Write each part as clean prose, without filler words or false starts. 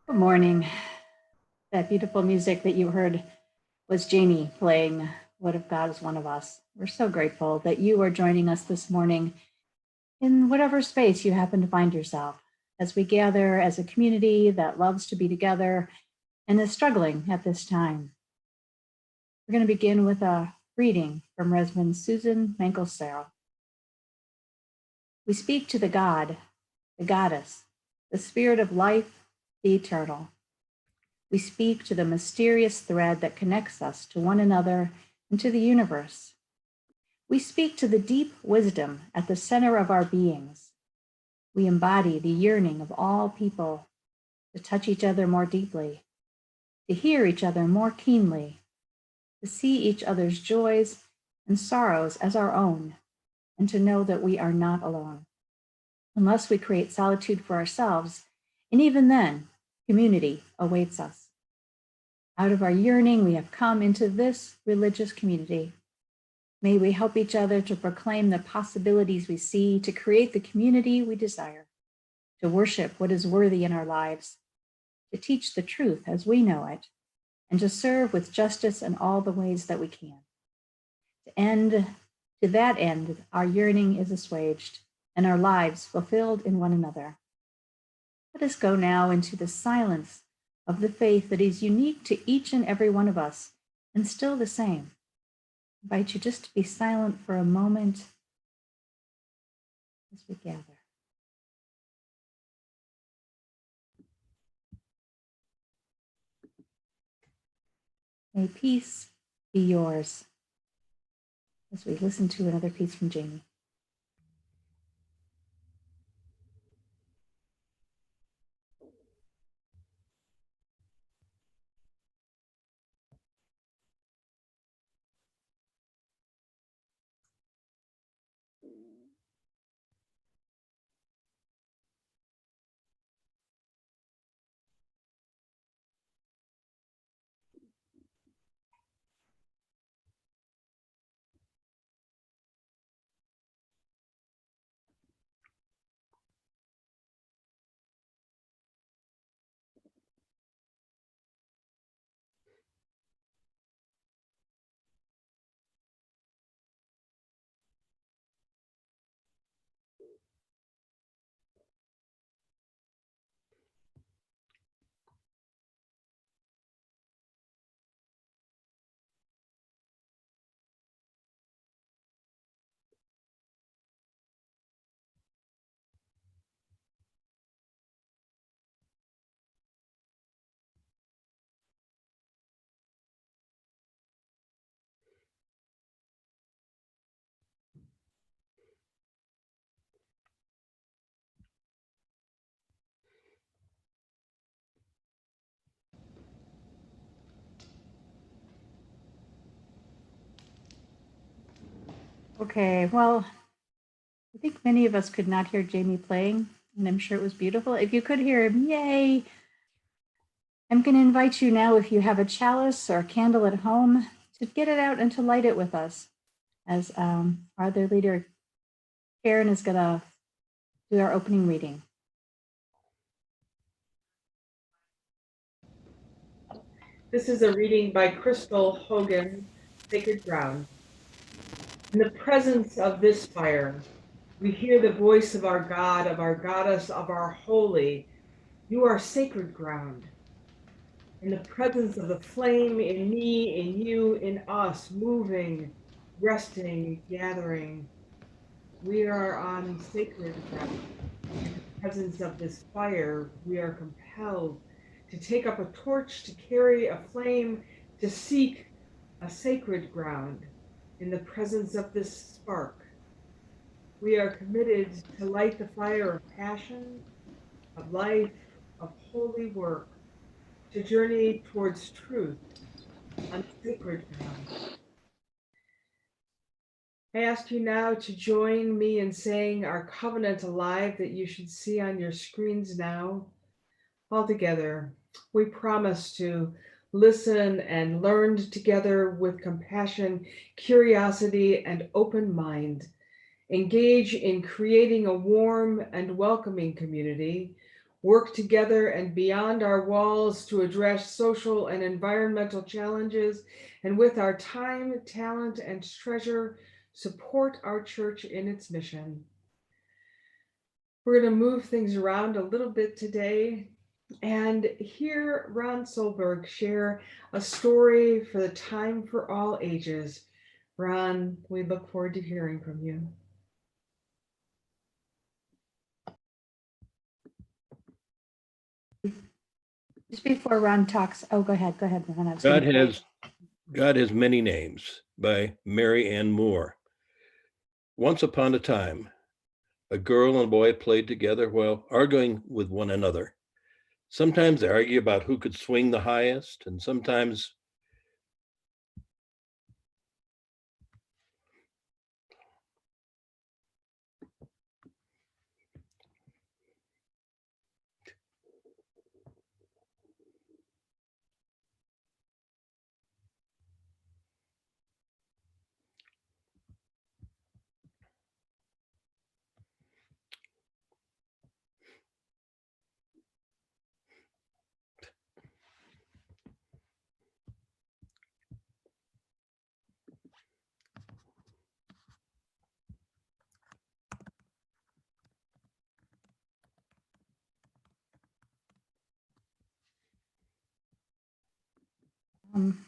Good morning. That beautiful music that you heard was Jamie playing What If God Is One of Us. We're so grateful that you are joining us this morning in whatever space you happen to find yourself as we gather as a community that loves to be together and is struggling at this time. We're going to begin with a reading from Reverend Susan Mankelsarrow. We speak to the God, the Goddess, the Spirit of life, the eternal. We speak to the mysterious thread that connects us to one another and to the universe. We speak to the deep wisdom at the center of our beings. We embody the yearning of all people to touch each other more deeply, to hear each other more keenly, to see each other's joys and sorrows as our own, and to know that we are not alone. Unless we create solitude for ourselves, and even then, community awaits us. Out of our yearning, we have come into this religious community. May we help each other to proclaim the possibilities we see, to create the community we desire, to worship what is worthy in our lives, to teach the truth as we know it, and to serve with justice in all the ways that we can. To that end, our yearning is assuaged and our lives fulfilled in one another. Let us go now into the silence of the faith that is unique to each and every one of us and still the same. I invite you just to be silent for a moment as we gather. May peace be yours as we listen to another piece from Jamie. Okay, well, I think many of us could not hear Jamie playing, and I'm sure it was beautiful. If you could hear him, yay! I'm going to invite you now, if you have a chalice or a candle at home, to get it out and to light it with us, as our other leader, Karen, is going to do our opening reading. This is a reading by Crystal Hogan, Sacred Ground. In the presence of this fire, we hear the voice of our God, of our goddess, of our holy. You are sacred ground. In the presence of the flame in me, in you, in us, moving, resting, gathering, we are on sacred ground. In the presence of this fire, we are compelled to take up a torch, to carry a flame, to seek a sacred ground. In the presence of this spark, we are committed to light the fire of passion, of life, of holy work, to journey towards truth on sacred ground. I ask you now to join me in saying our covenant alive that you should see on your screens now. All together, we promise to listen and learn together with compassion, curiosity, and open mind. Engage in creating a warm and welcoming community work together and beyond our walls to address social and environmental challenges, and with our time, talent, and treasure, support our church in its mission. We're going to move things around a little bit today and hear Ron Solberg share a story for the time for all ages. Ron, we look forward to hearing from you. Just before Ron talks, oh, go ahead, Ron. God has many names by Mary Ann Moore. Once upon a time, a girl and a boy played together while arguing with one another. Sometimes they argue about who could swing the highest, and sometimes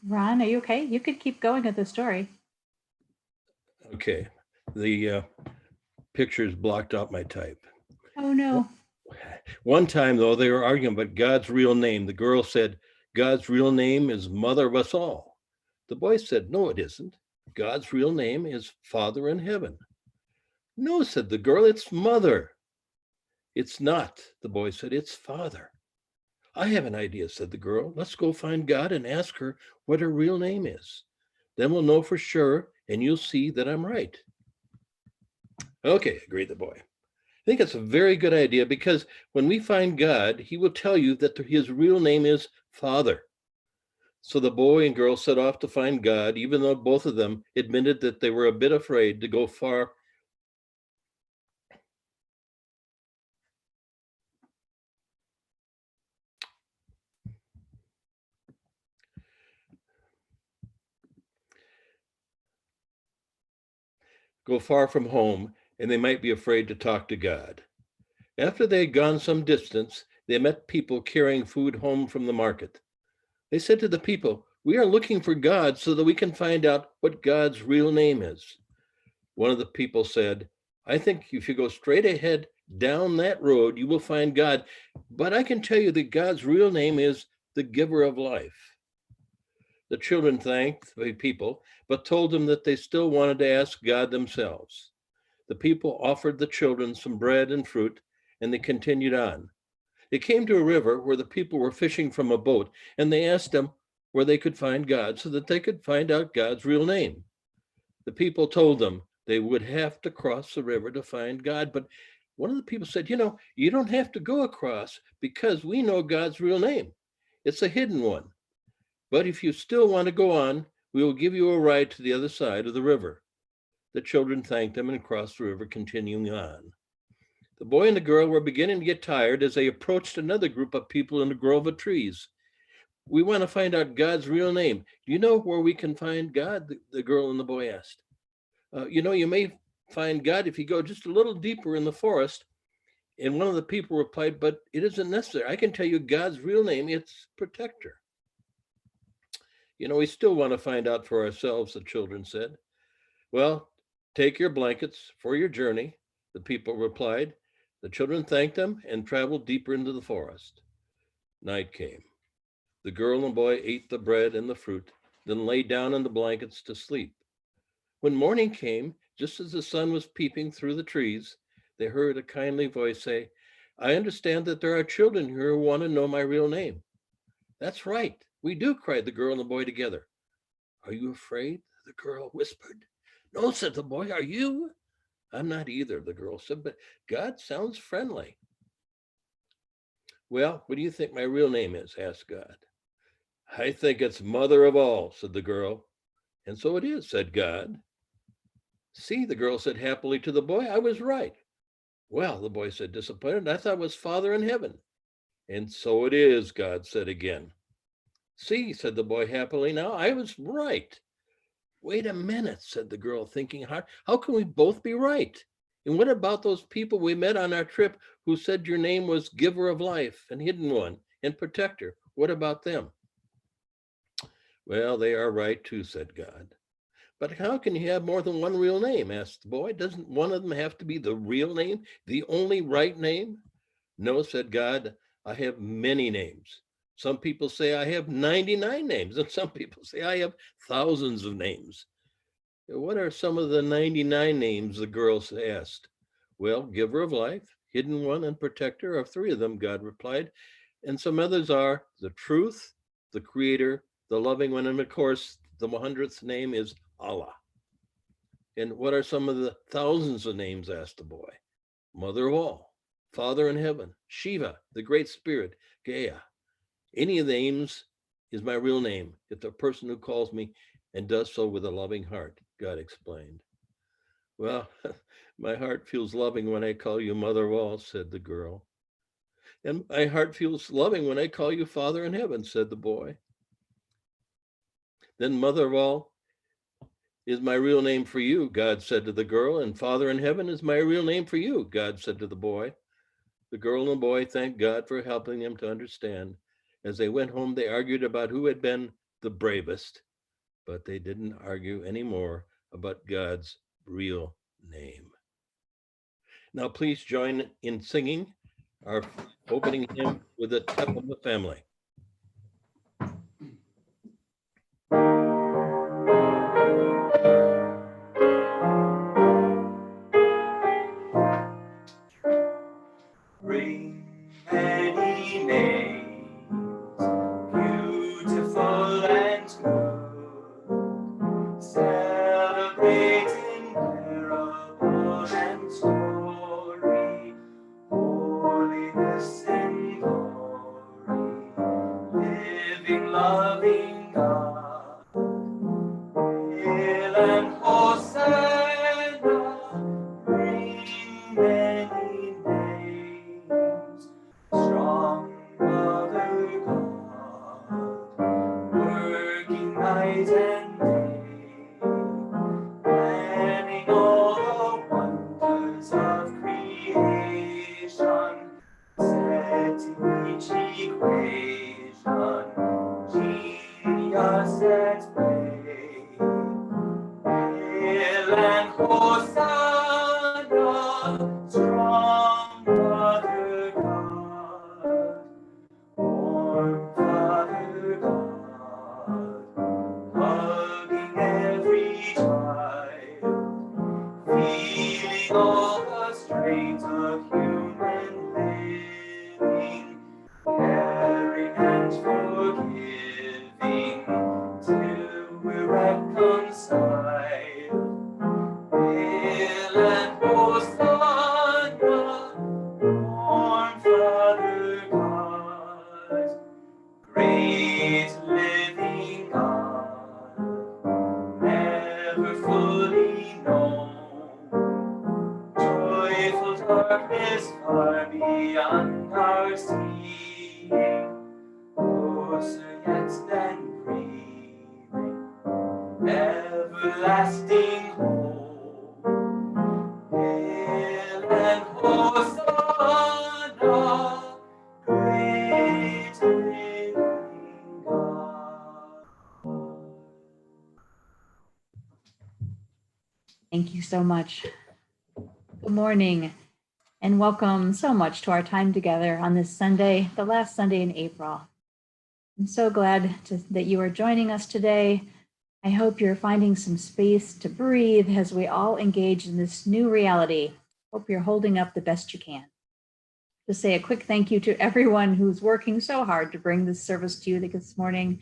Ron, are you okay? You could keep going with the story. okay, the pictures blocked out my type. Oh, no. One time, though, they were arguing about God's real name. The girl said, God's real name is mother of us all. The boy said, no, it isn't. God's real name is Father in heaven. No, said the girl, it's mother. It's not, the boy said, it's Father. I have an idea, said the girl. Let's go find God and ask her what her real name is. Then we'll know for sure, and you'll see that I'm right. Okay, agreed the boy. I think it's a very good idea because when we find God, he will tell you that his real name is Father. So the boy and girl set off to find God, even though both of them admitted that they were a bit afraid to go far. Go far from home, and they might be afraid to talk to God. After they had gone some distance, they met people carrying food home from the market. They said to the people, we are looking for God so that we can find out what God's real name is. One of the people said, I think if you go straight ahead down that road, you will find God. But I can tell you that God's real name is the giver of life. The children thanked the people, but told them that they still wanted to ask God themselves. The people offered the children some bread and fruit, and they continued on. They came to a river where the people were fishing from a boat, and they asked them where they could find God so that they could find out God's real name. The people told them they would have to cross the river to find God, but one of the people said, you don't have to go across because we know God's real name. It's a hidden one. But if you still want to go on, we will give you a ride to the other side of the river. The children thanked them and crossed the river, continuing on. The boy and the girl were beginning to get tired as they approached another group of people in a grove of trees. We want to find out God's real name. Do you know where we can find God? The girl and the boy asked. You may find God if you go just a little deeper in the forest. And one of the people replied, but it isn't necessary. I can tell you God's real name, it's protector. We still want to find out for ourselves, the children said. Well, take your blankets for your journey, the people replied. The children thanked them and traveled deeper into the forest. Night came. The girl and boy ate the bread and the fruit, then lay down in the blankets to sleep. When morning came, just as the sun was peeping through the trees, they heard a kindly voice say, I understand that there are children here who want to know my real name. That's right, we do, cried the girl and the boy together. Are you afraid? The girl whispered. No, said the boy, are you? I'm not either, the girl said, but God sounds friendly. Well, what do you think my real name is? Asked God. I think it's mother of all, said the girl. And so it is, said God. See, the girl said happily to the boy, I was right. Well, the boy said disappointed, I thought it was Father in heaven. And so it is, God said again. See, said the boy happily, now I was right. Wait a minute, said the girl, thinking hard. How can we both be right? And what about those people we met on our trip who said your name was Giver of Life and Hidden One and Protector? What about them? Well, they are right too, said God. But how can you have more than one real name? Asked the boy. Doesn't one of them have to be the real name, the only right name? No, said God, I have many names. Some people say I have 99 names, and some people say I have thousands of names. What are some of the 99 names? The girls asked. Well, Giver of Life, Hidden One, and Protector are three of them, God replied. And some others are the Truth, the Creator, the Loving One, and of course, the 100th name is Allah. And what are some of the thousands of names? Asked the boy. Mother of all, Father in heaven, Shiva, the Great Spirit, Gaia. Any of the names is my real name if the person who calls me and does so with a loving heart, God explained. Well, my heart feels loving when I call you Mother of all, said the girl. And my heart feels loving when I call you Father in heaven, said the boy. Then Mother of all is my real name for you, God said to the girl, and Father in heaven is my real name for you, God said to the boy. The girl and the boy thanked God for helping them to understand. As they went home, they argued about who had been the bravest, but they didn't argue anymore about God's real name. Now, please join in singing our opening hymn with the Tepema family. Bring many names, beautiful and good, celebrating parable and story, holiness and glory, living, loving God, hail and Hosanna, bring many names, strong Mother God, working night and day, planning all the wonders of creation, setting each equation, genius at play. Hail and Hosanna, strong Mother God, warm Father God, hugging every child, feeling all the strains of human living, caring and forgiving, till we're reconciled. Hail and Hosanna, warm Father God, great living God, never fully known, joyful darkness far beyond our seeing, closer yet than breathing, everlasting hope. Hail and Hosanna, great living God. Thank you so much. Good morning and welcome so much to our time together on this Sunday, the last Sunday in April. I'm so glad that you are joining us today. I hope you're finding some space to breathe as we all engage in this new reality. Hope you're holding up the best you can. To say a quick thank you to everyone who's working so hard to bring this service to you this morning.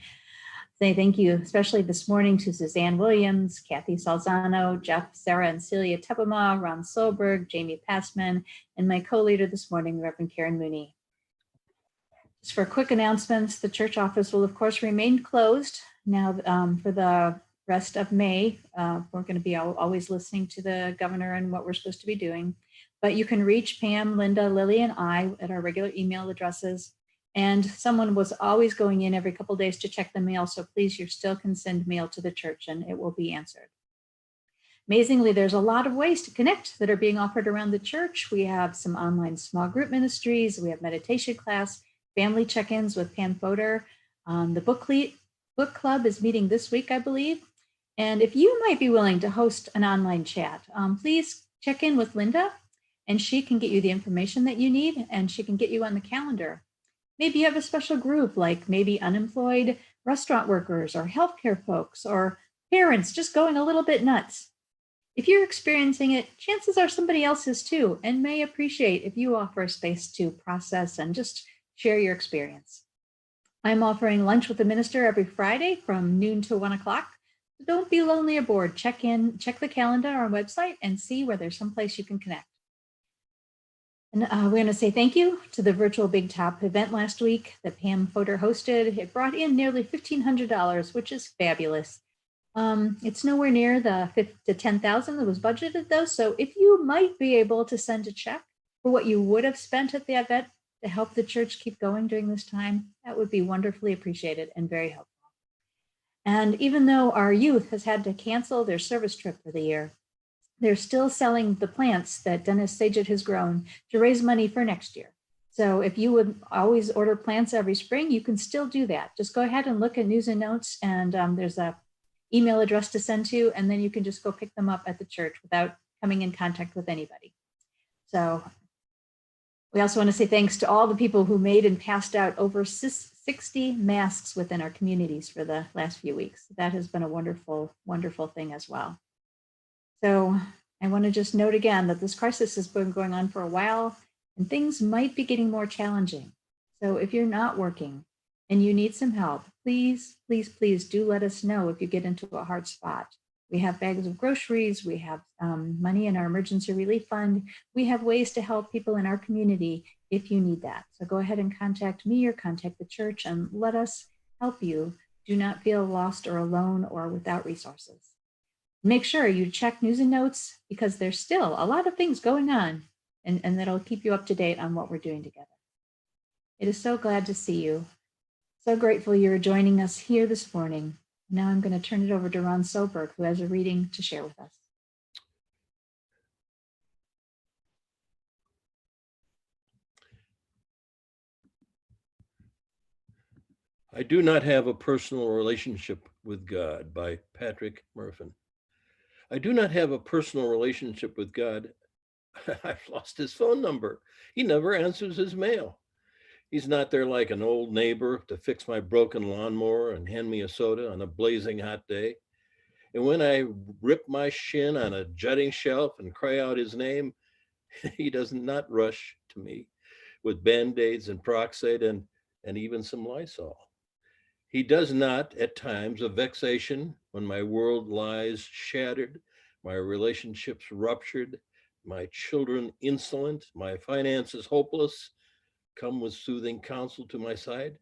Say thank you, especially this morning, to Suzanne Williams, Kathy Salzano, Jeff, Sarah, and Celia Tepema, Ron Solberg, Jamie Passman, and my co-leader this morning, Reverend Karen Mooney. Just for quick announcements, the church office will, of course, remain closed now for the rest of May. We're going to be always listening to the governor and what we're supposed to be doing. But you can reach Pam, Linda, Lily, and I at our regular email addresses. And someone was always going in every couple of days to check the mail. So please, you still can send mail to the church and it will be answered. Amazingly, there's a lot of ways to connect that are being offered around the church. We have some online small group ministries. We have meditation class, family check-ins with Pam Fodor. The book club is meeting this week, I believe. And if you might be willing to host an online chat, please check in with Linda and she can get you the information that you need and she can get you on the calendar. Maybe you have a special group like maybe unemployed restaurant workers or healthcare folks or parents just going a little bit nuts. If you're experiencing it, chances are somebody else is too, and may appreciate if you offer a space to process and just share your experience. I'm offering lunch with the minister every Friday from noon to 1 o'clock. So don't be lonely aboard. Check the calendar on our website and see where there's someplace you can connect. And we're going to say thank you to the virtual Big Top event last week that Pam Fodor hosted. It brought in nearly $1,500, which is fabulous. It's nowhere near the $10,000 that was budgeted though. So if you might be able to send a check for what you would have spent at the event to help the church keep going during this time, that would be wonderfully appreciated and very helpful. And even though our youth has had to cancel their service trip for the year, they're still selling the plants that Dennis Saget has grown to raise money for next year. So if you would always order plants every spring, you can still do that. Just go ahead and look at news and notes and there's a email address to send to, and then you can just go pick them up at the church without coming in contact with anybody. So we also want to say thanks to all the people who made and passed out over 60 masks within our communities for the last few weeks. That has been a wonderful, wonderful thing as well. So I want to just note again that this crisis has been going on for a while and things might be getting more challenging. So if you're not working and you need some help, please, please, please do let us know if you get into a hard spot. We have bags of groceries, we have money in our emergency relief fund. We have ways to help people in our community if you need that. So go ahead and contact me or contact the church and let us help you. Do not feel lost or alone or without resources. Make sure you check news and notes because there's still a lot of things going on and that'll keep you up to date on what we're doing together. It is so glad to see you. So grateful you're joining us here this morning. Now I'm going to turn it over to Ron Soberg, who has a reading to share with us. I Do Not Have a Personal Relationship with God by Patrick Murphin. I do not have a personal relationship with God. I've lost his phone number. He never answers his mail. He's not there like an old neighbor to fix my broken lawnmower and hand me a soda on a blazing hot day. And when I rip my shin on a jutting shelf and cry out his name, he does not rush to me with Band-Aids and peroxide and even some Lysol. He does not, at times of vexation, when my world lies shattered, my relationships ruptured, my children insolent, my finances hopeless, come with soothing counsel to my side.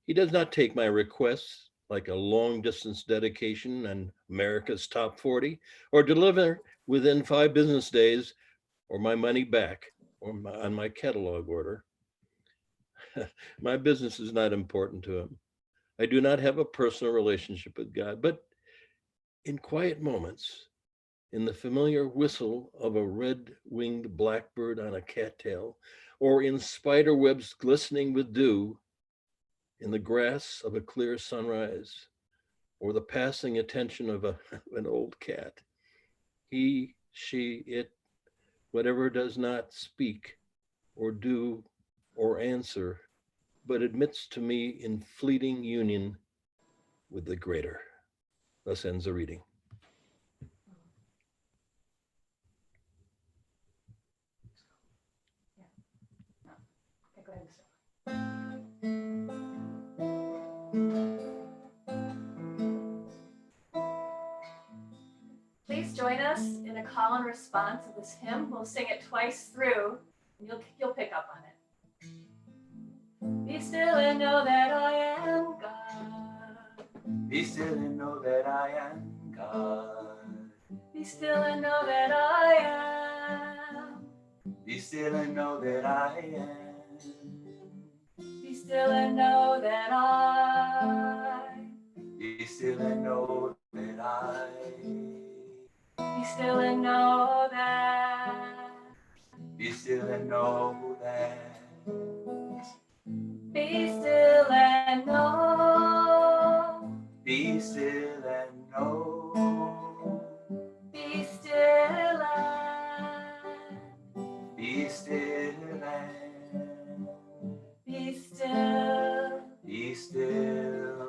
He does not take my requests like a long distance dedication and America's Top 40, or deliver within 5 business days, or my money back, or on my catalog order. My business is not important to him. I do not have a personal relationship with God, but in quiet moments, in the familiar whistle of a red-winged blackbird on a cattail, or in spider webs glistening with dew, in the grass of a clear sunrise, or the passing attention of an old cat. He, she, it, whatever does not speak or do or answer, but admits to me in fleeting union with the greater. Thus ends the reading. Please join us in a call and response of this hymn. We'll sing it twice through, and you'll pick up on it. Be still and know that I am God. Be still and know that I am God. Be still and know that I am. Be still and know that I am. Be still and know that Be still and know that I. be still and know that, Be still and know that. be still and know, Be still and know. be still and, Be still and. be still, Be still.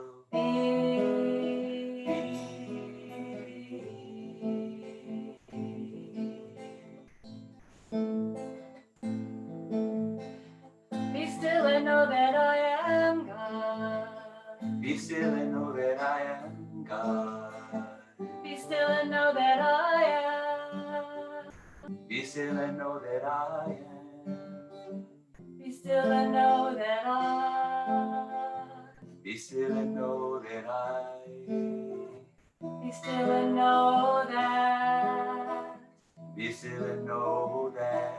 Be still and know that I am God. Be still and know that I am God. Be still and know that I am. Be still and know that I am. Be still and know that I. Be still and know that I. Be still and know that. Be still and know that.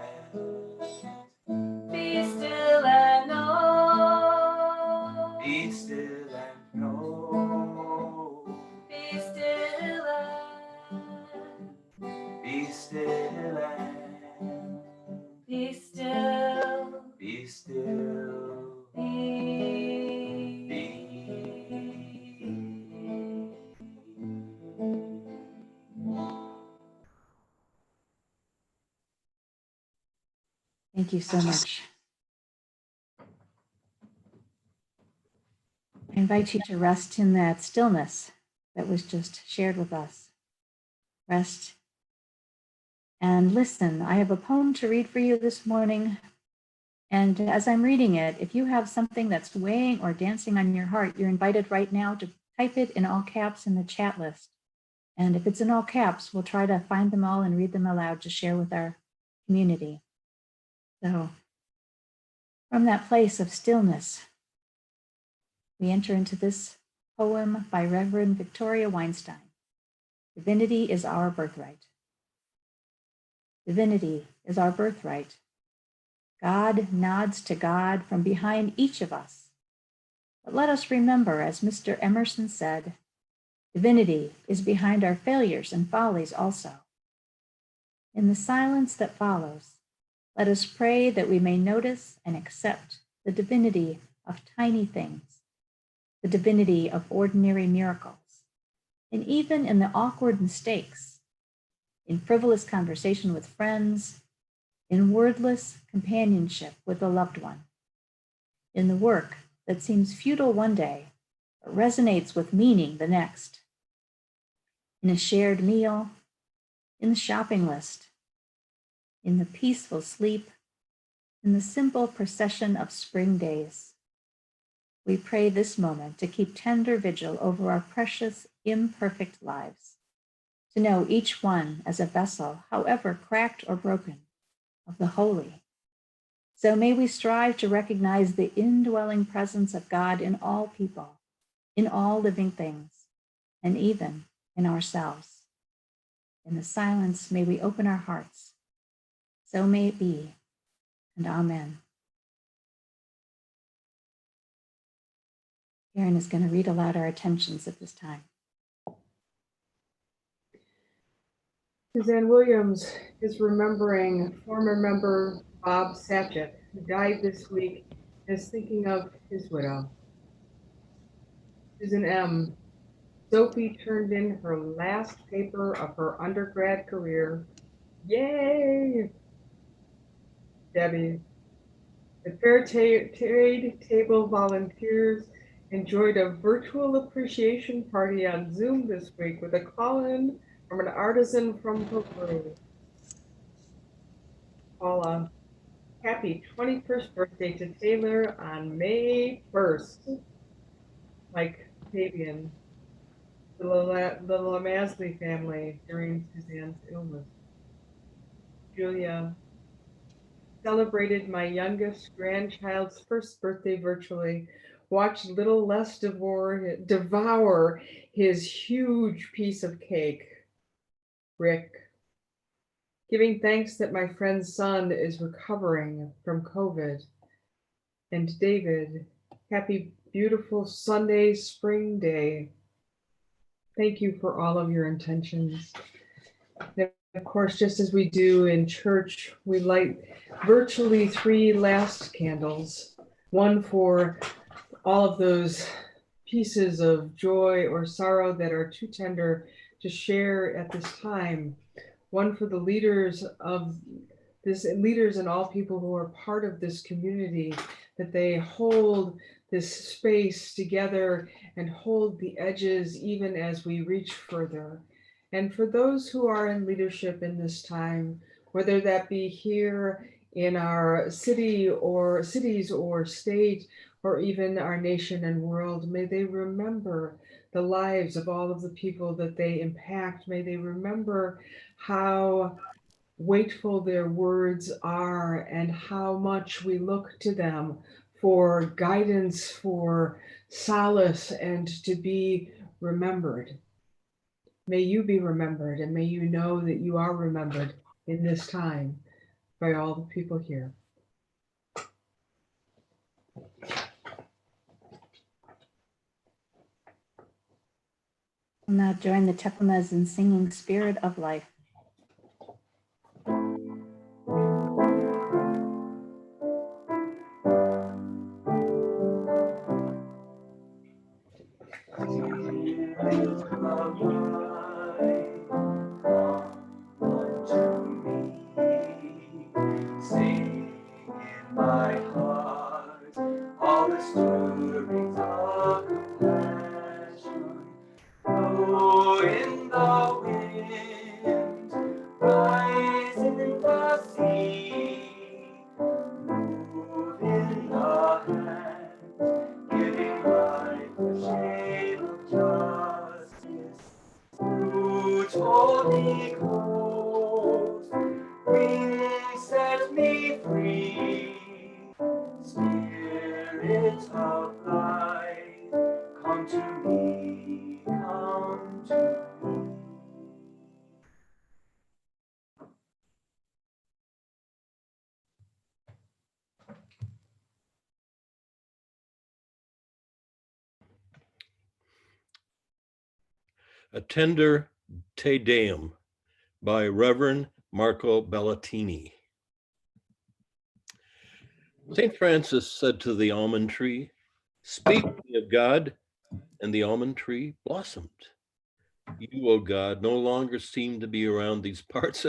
Be still and know. Be still and know. Be still and. Be still and. Be still. Be still. Thank you so much. I invite you to rest in that stillness that was just shared with us. Rest and listen. I have a poem to read for you this morning. And as I'm reading it, if you have something that's weighing or dancing on your heart, you're invited right now to type it in all caps in the chat list. And if it's in all caps, we'll try to find them all and read them aloud to share with our community. So from that place of stillness, we enter into this poem by Reverend Victoria Weinstein. Divinity is our birthright. Divinity is our birthright. God nods to God from behind each of us. But let us remember, as Mr. Emerson said, divinity is behind our failures and follies also. In the silence that follows, let us pray that we may notice and accept the divinity of tiny things, the divinity of ordinary miracles, and even in the awkward mistakes, in frivolous conversation with friends, in wordless companionship with a loved one, in the work that seems futile one day, but resonates with meaning the next, in a shared meal, in the shopping list, in the peaceful sleep, in the simple procession of spring days. We pray this moment to keep tender vigil over our precious, imperfect lives, to know each one as a vessel, however cracked or broken, of the holy. So may we strive to recognize the indwelling presence of God in all people, in all living things, and even in ourselves. In the silence, may we open our hearts. So may it be, and amen. Karen is going to read aloud our attentions at this time. Suzanne Williams is remembering former member Bob Satchett, who died this week, and is thinking of his widow. Susan M. Sophie turned in her last paper of her undergrad career. Yay! Debbie. The Fair Trade Table volunteers enjoyed a virtual appreciation party on Zoom this week with a call-in from an artisan from Peru. Paula. Happy 21st birthday to Taylor on May 1st. Like Fabian, the Lamasley family during Suzanne's illness. Julia celebrated my youngest grandchild's first birthday virtually. Watched little Les devour his huge piece of cake. Rick. Giving thanks that my friend's son is recovering from COVID. and David. Happy, beautiful Sunday, spring day. Thank you for all of your intentions. And of course, just as we do in church, we light virtually 3 last candles, one for all of those pieces of joy or sorrow that are too tender to share at this time, one for the leaders and all people who are part of this community, that they hold this space together and hold the edges even as we reach further. And for those who are in leadership in this time, whether that be here in our city or cities or state, or even our nation and world, may they remember the lives of all of the people that they impact. May they remember how weightful their words are and how much we look to them for guidance, for solace, and to be remembered. May you be remembered, and may you know that you are remembered in this time by all the people here. We'll now join the Tepemes in singing Spirit of Life. A Tender Te Deum by Reverend Marco Bellatini. St. Francis said to the almond tree, "Speak me of God," and the almond tree blossomed. You, O God, no longer seem to be around these parts.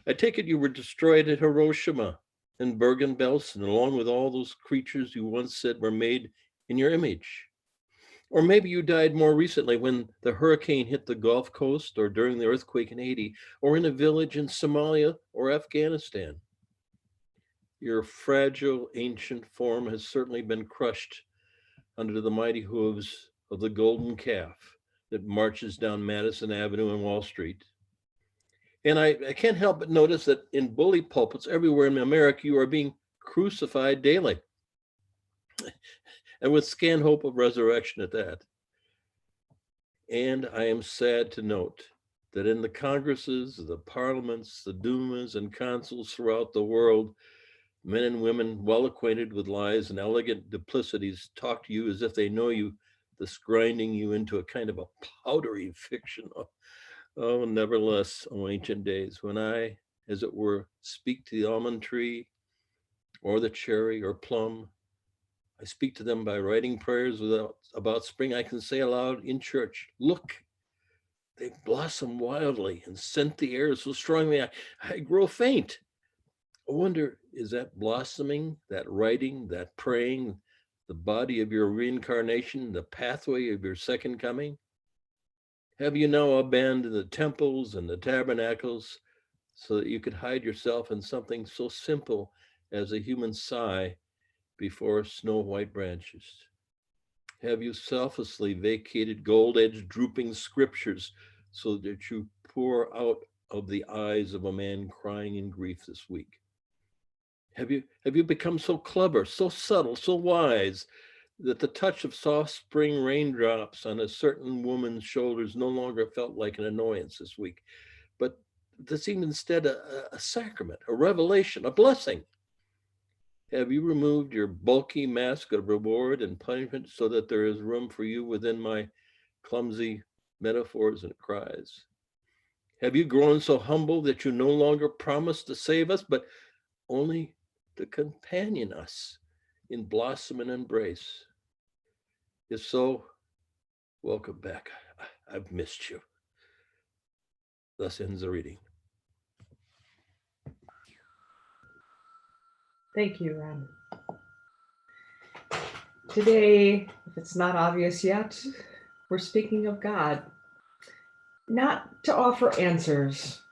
I take it you were destroyed at Hiroshima and Bergen-Belsen, along with all those creatures you once said were made in your image. Or maybe you died more recently when the hurricane hit the Gulf Coast, or during the earthquake in Haiti, or in a village in Somalia or Afghanistan. Your fragile ancient form has certainly been crushed under the mighty hooves of the golden calf that marches down Madison Avenue and Wall Street. And I can't help but notice that in bully pulpits everywhere in America, you are being crucified daily. And with scant hope of resurrection at that. And I am sad to note that in the congresses, the parliaments, the dumas and councils throughout the world, men and women well acquainted with lies and elegant duplicities talk to you as if they know you, thus grinding you into a kind of a powdery fiction. Oh, nevertheless, O ancient days, when I, as it were, speak to the almond tree or the cherry or plum, I speak to them by writing prayers about spring. I can say aloud in church, look, they blossom wildly and scent the air so strongly I grow faint. I wonder, is that blossoming, that writing, that praying, the body of your reincarnation, the pathway of your second coming? Have you now abandoned the temples and the tabernacles so that you could hide yourself in something so simple as a human sigh before snow white branches? Have you selflessly vacated gold-edged drooping scriptures so that you pour out of the eyes of a man crying in grief this week? Have you become so clever, so subtle, so wise that the touch of soft spring raindrops on a certain woman's shoulders no longer felt like an annoyance this week, but this seemed instead a sacrament, a revelation, a blessing? Have you removed your bulky mask of reward and punishment so that there is room for you within my clumsy metaphors and cries? Have you grown so humble that you no longer promise to save us, but only to companion us in blossom and embrace? If so, welcome back. I've missed you. Thus ends the reading. Thank you, Ron. Today, if it's not obvious yet, we're speaking of God, not to offer answers,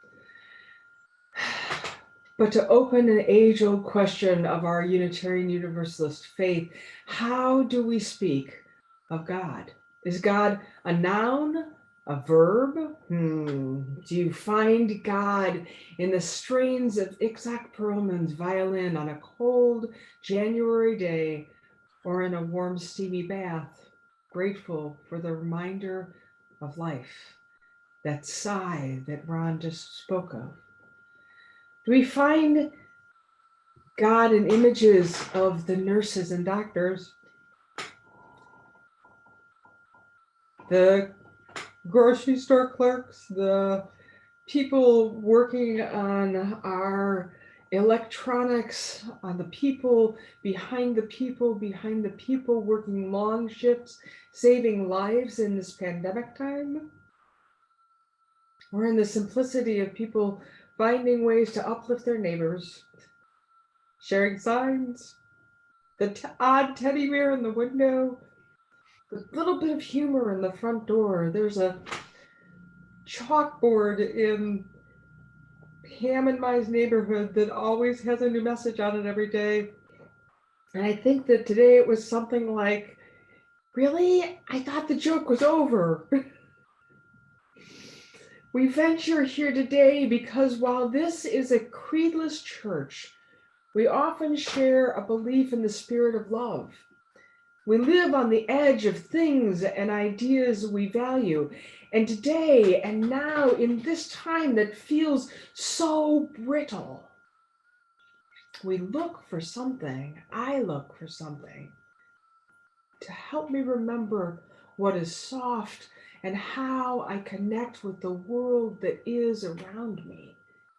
but to open an age-old question of our Unitarian Universalist faith. How do we speak of God? Is God a noun, a verb? Do you find God in the strains of Itzhak Perlman's violin on a cold January day, or in a warm, steamy bath, grateful for the reminder of life, that sigh that Ron just spoke of? Do we find God in images of the nurses and doctors, the grocery store clerks, the people working on our electronics, on the people behind the people behind the people, working long shifts, saving lives in this pandemic time? Or in the simplicity of people finding ways to uplift their neighbors, sharing signs, the odd teddy bear in the window, the little bit of humor in the front door. There's a chalkboard in Pam and Mai's neighborhood that always has a new message on it every day. And I think that today it was something like, really? I thought the joke was over. We venture here today because while this is a creedless church, we often share a belief in the spirit of love. We live on the edge of things and ideas we value. And today and now, in this time that feels so brittle, we look for something, I look for something to help me remember what is soft and how I connect with the world that is around me,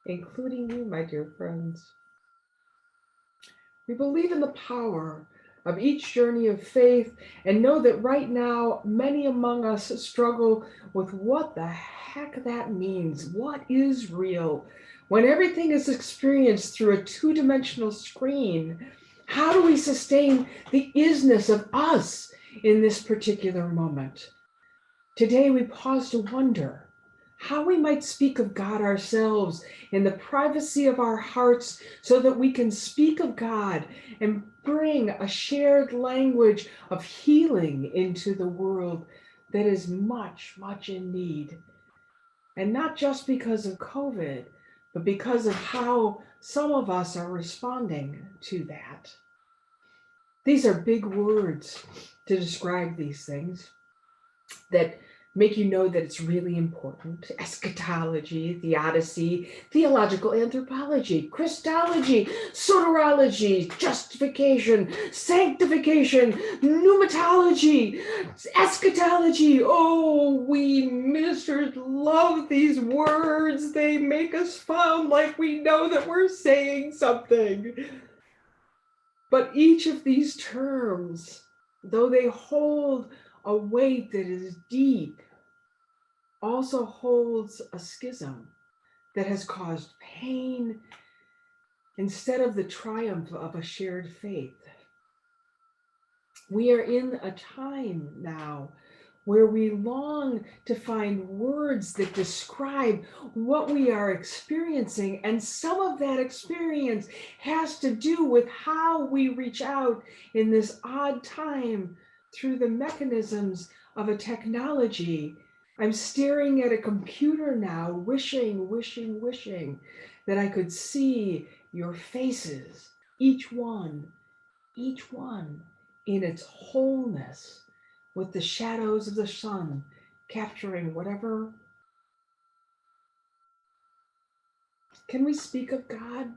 including you, my dear friends. We believe in the power of each journey of faith and know that right now, many among us struggle with what the heck that means. What is real? When everything is experienced through a two-dimensional screen, how do we sustain the isness of us in this particular moment? Today, we pause to wonder how we might speak of God ourselves in the privacy of our hearts so that we can speak of God and bring a shared language of healing into the world that is much, much in need. And not just because of COVID, but because of how some of us are responding to that. These are big words to describe these things that make you know that it's really important. Eschatology, theodicy, theological anthropology, Christology, soterology, justification, sanctification, pneumatology, eschatology. Oh, we ministers love these words. They make us sound like we know that we're saying something. But each of these terms, though they hold a weight that is deep, also holds a schism that has caused pain instead of the triumph of a shared faith. We are in a time now where we long to find words that describe what we are experiencing, and some of that experience has to do with how we reach out in this odd time through the mechanisms of a technology. I'm staring at a computer now, wishing that I could see your faces, each one in its wholeness, with the shadows of the sun capturing whatever. Can we speak of God?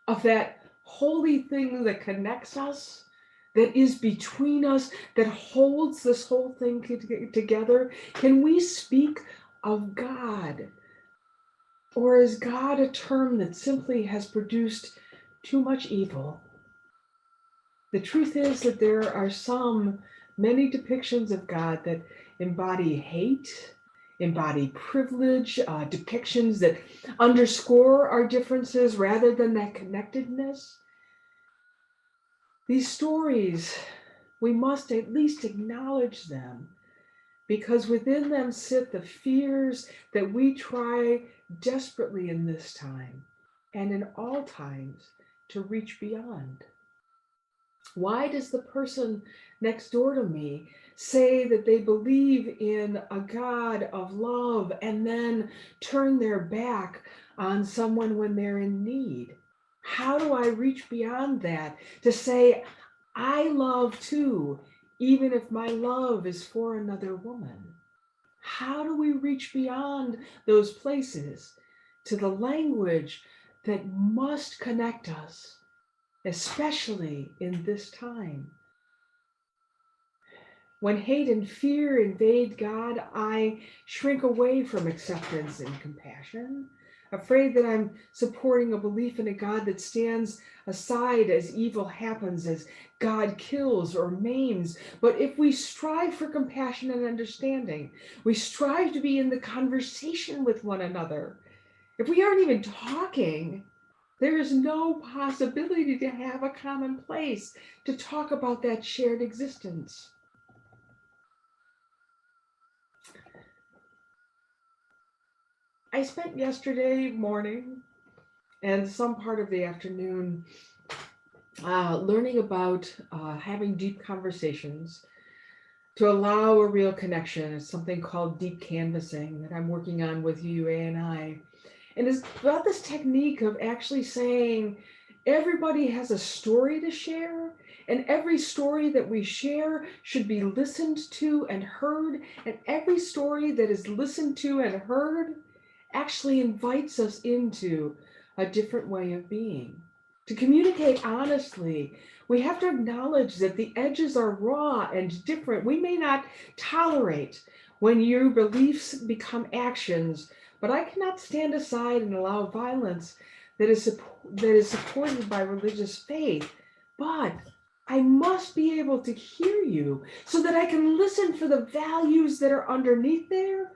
Of that holy thing that connects us, that is between us, that holds this whole thing together? Can we speak of God? Or is God a term that simply has produced too much evil? The truth is that there are many depictions of God that embody hate, embody privilege, depictions that underscore our differences rather than that connectedness. These stories, we must at least acknowledge them, because within them sit the fears that we try desperately in this time and in all times to reach beyond. Why does the person next door to me say that they believe in a God of love and then turn their back on someone when they're in need? How do I reach beyond that to say, I love too, even if my love is for another woman? How do we reach beyond those places to the language that must connect us, especially in this time? When hate and fear invade God, I shrink away from acceptance and compassion, afraid that I'm supporting a belief in a God that stands aside as evil happens, as God kills or maims. But if we strive for compassion and understanding, we strive to be in the conversation with one another. If we aren't even talking, there is no possibility to have a common place to talk about that shared existence. I spent yesterday morning and some part of the afternoon learning about having deep conversations to allow a real connection. It's something called deep canvassing that I'm working on with UA and I. And it's about this technique of actually saying everybody has a story to share, and every story that we share should be listened to and heard, and every story that is listened to and heard actually invites us into a different way of being. To communicate honestly, we have to acknowledge that the edges are raw and different. We may not tolerate when your beliefs become actions, but I cannot stand aside and allow violence that is supported by religious faith. But I must be able to hear you so that I can listen for the values that are underneath there,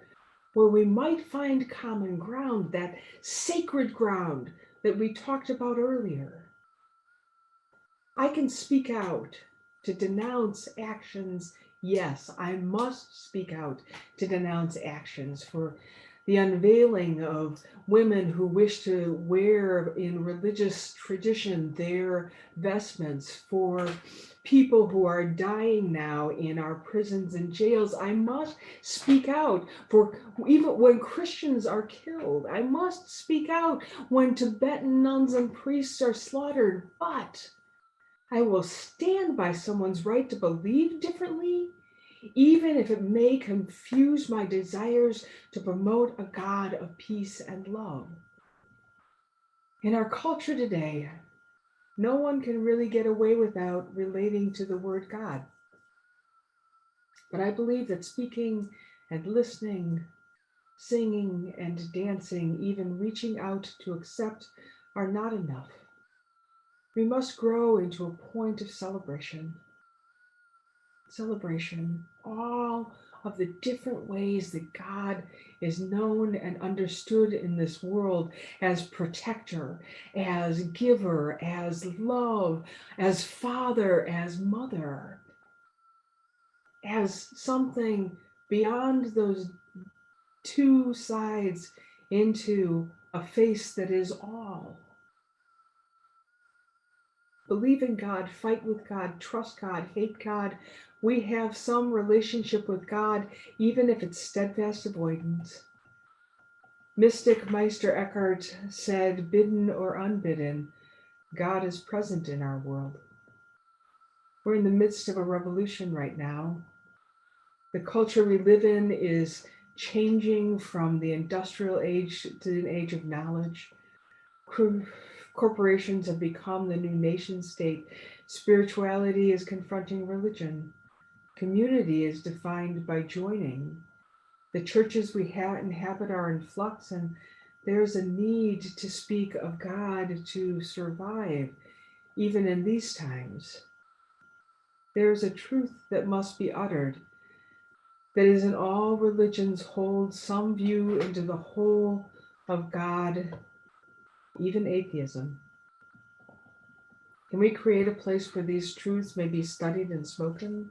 where we might find common ground, that sacred ground that we talked about earlier. I can speak out to denounce actions. Yes, I must speak out to denounce actions for the unveiling of women who wish to wear in religious tradition their vestments, for people who are dying now in our prisons and jails. I must speak out for even when Christians are killed. I must speak out when Tibetan nuns and priests are slaughtered. But I will stand by someone's right to believe differently, even if it may confuse my desires to promote a God of peace and love. In our culture today, no one can really get away without relating to the word God. But I believe that speaking and listening, singing and dancing, even reaching out to accept, are not enough. We must grow into a point of celebration. Celebration, all of the different ways that God is known and understood in this world as protector, as giver, as love, as father, as mother, as something beyond those two sides into a face that is all. Believe in God, fight with God, trust God, hate God. We have some relationship with God, even if it's steadfast avoidance. Mystic Meister Eckhart said, bidden or unbidden, God is present in our world. We're in the midst of a revolution right now. The culture we live in is changing from the industrial age to an age of knowledge. Corporations have become the new nation state. Spirituality is confronting religion. Community is defined by joining. The churches we inhabit are in flux, and there's a need to speak of God to survive, even in these times. There's a truth that must be uttered, that is in all religions hold some view into the whole of God, even atheism. Can we create a place where these truths may be studied and spoken?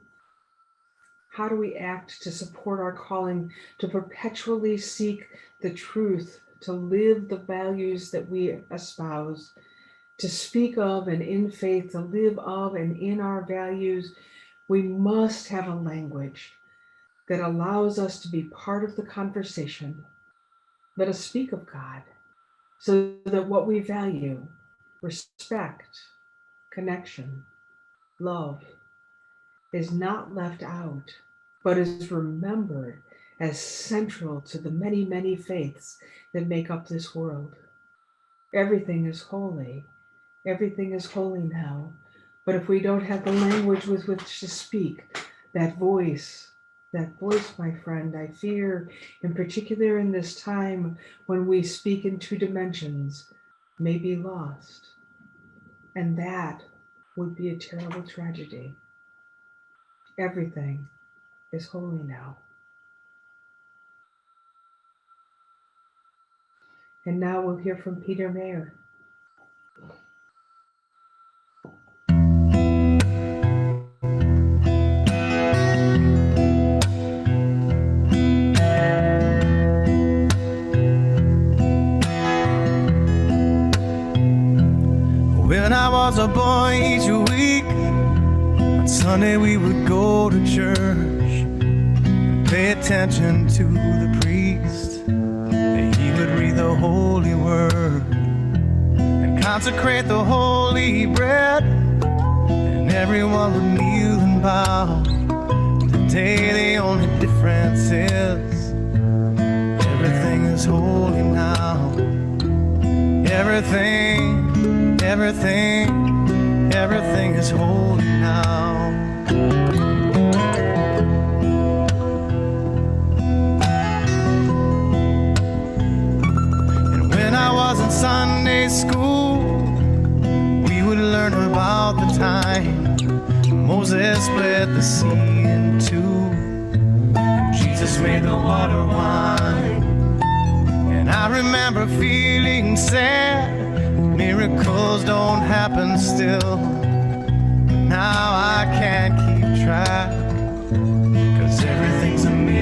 How do we act to support our calling to perpetually seek the truth, to live the values that we espouse, to speak of and in faith, to live of and in our values? We must have a language that allows us to be part of the conversation. Let us speak of God so that what we value, respect, connection, love, is not left out, but is remembered as central to the many, many faiths that make up this world. Everything is holy. Everything is holy now. But if we don't have the language with which to speak, that voice, my friend, I fear, in particular in this time when we speak in two dimensions, may be lost. And that would be a terrible tragedy. Everything is holy now. And now we'll hear from Peter Mayer. When I was a boy, each week on Sunday we would go to church and pay attention to the priest. He would read the holy word and consecrate the holy bread, and everyone would kneel and bow. Today the only difference is everything is holy now. Everything is holy now. And when I was in Sunday school, we would learn about the time Moses split the sea in two, and Jesus made the water wine. And I remember feeling sad, miracles don't happen still. But now I can't keep track, 'cause everything's a miracle.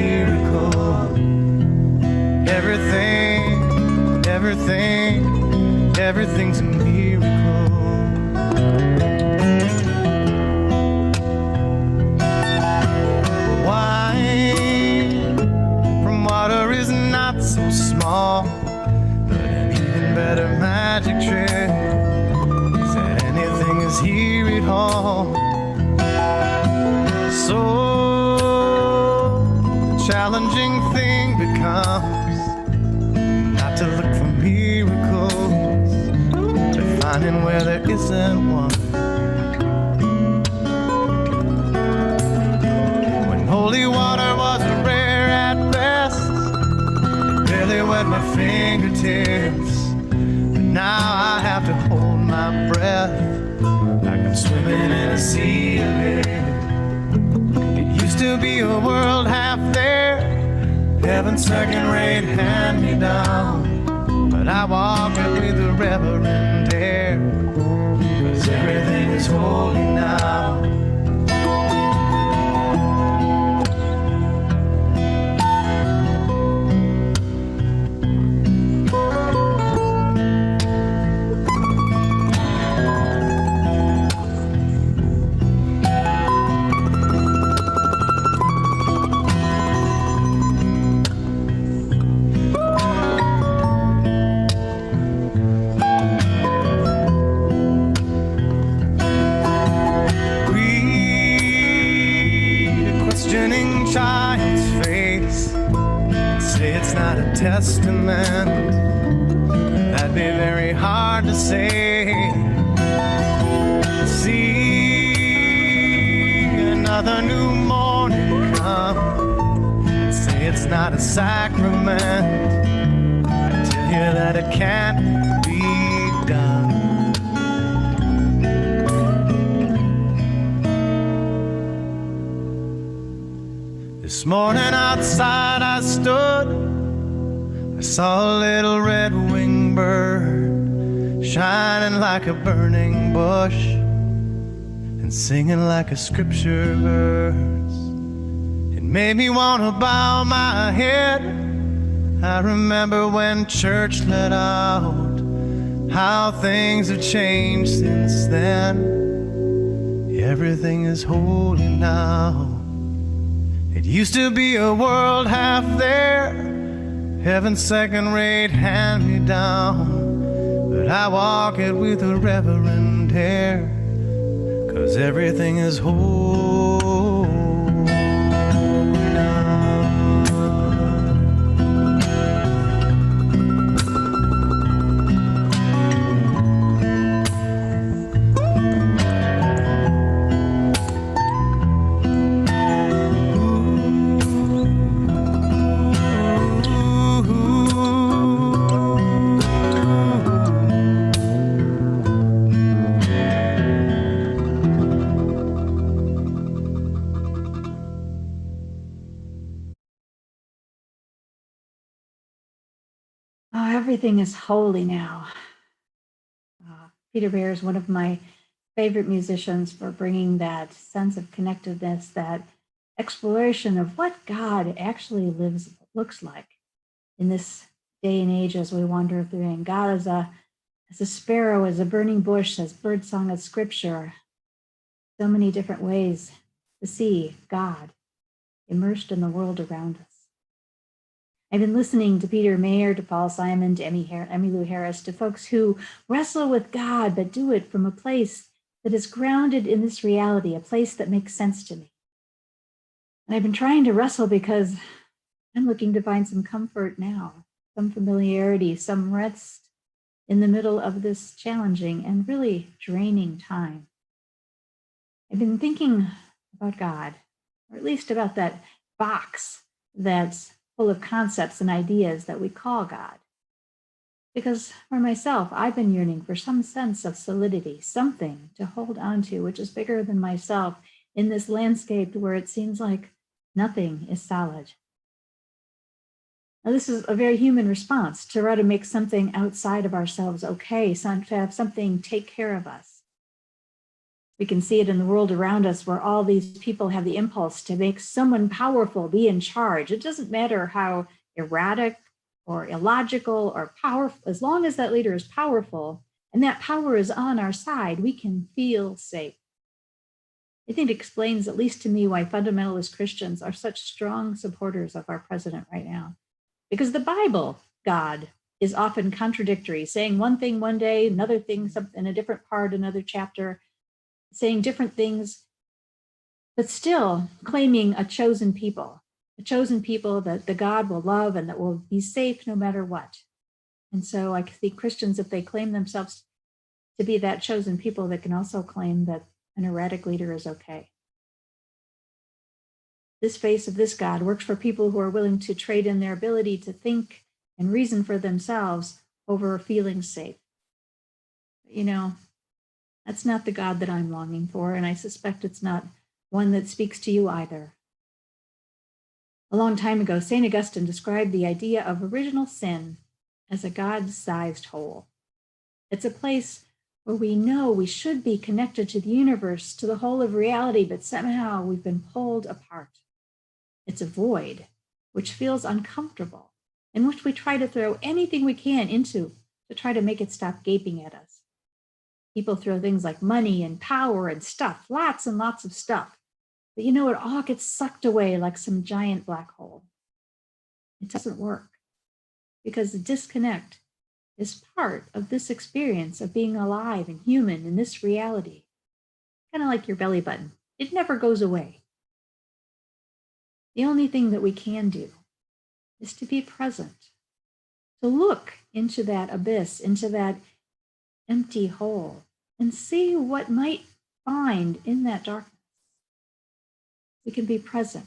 Everything's a miracle. Wine from water is not so small, but an even better magic trick is that anything is here at all. So the challenging thing becomes not to look for miracles, but finding where there isn't one. When holy water was rare at best, it barely wet my fingertips. But now I have to hold my breath like I'm swimming in a sea of it. It used to be a world half there, heaven's second-rate hand-me-down. But I walk it with the reverent air, 'cause everything is holy now. Testament that be very hard to say. See another new morning come, say it's not a sacrament, I tell you that it can't be done. This morning outside I stood, I saw a little red-winged bird shining like a burning bush and singing like a scripture verse. It made me want to bow my head. I remember when church let out, how things have changed since then. Everything is holy now. It used to be a world half there, heaven's second-rate hand-me-down, but I walk it with a reverent air, 'cause everything is holy now. Oh, everything is holy now. Peter Bear is one of my favorite musicians for bringing that sense of connectedness, that exploration of what God actually looks like in this day and age as we wander through. And God as a sparrow, as a burning bush, as birdsong, as scripture. So many different ways to see God immersed in the world around us. I've been listening to Peter Mayer, to Paul Simon, to Emmylou Harris, to folks who wrestle with God, but do it from a place that is grounded in this reality, a place that makes sense to me. And I've been trying to wrestle because I'm looking to find some comfort now, some familiarity, some rest in the middle of this challenging and really draining time. I've been thinking about God, or at least about that box that's full of concepts and ideas that we call God. Because for myself, I've been yearning for some sense of solidity, something to hold on to, which is bigger than myself in this landscape where it seems like nothing is solid. Now, this is a very human response to try to make something outside of ourselves okay, to have something take care of us. We can see it in the world around us where all these people have the impulse to make someone powerful be in charge. It doesn't matter how erratic or illogical or powerful, as long as that leader is powerful and that power is on our side, we can feel safe. I think it explains, at least to me, why fundamentalist Christians are such strong supporters of our president right now. Because the Bible, God, is often contradictory, saying one thing one day, another thing in a different part, another chapter, saying different things, but still claiming a chosen people that the God will love and that will be safe no matter what. And so I think Christians, if they claim themselves to be that chosen people, that can also claim that an erratic leader is okay. This face of this God works for people who are willing to trade in their ability to think and reason for themselves over feeling safe. You know, that's not the God that I'm longing for, and I suspect it's not one that speaks to you either. A long time ago, St. Augustine described the idea of original sin as a God-sized hole. It's a place where we know we should be connected to the universe, to the whole of reality, but somehow we've been pulled apart. It's a void which feels uncomfortable, in which we try to throw anything we can into to try to make it stop gaping at us. People throw things like money and power and stuff, lots and lots of stuff. But you know, it all gets sucked away like some giant black hole. It doesn't work because the disconnect is part of this experience of being alive and human in this reality. Kind of like your belly button. It never goes away. The only thing that we can do is to be present, to look into that abyss, into that empty hole, and see what might find in that darkness. We can be present.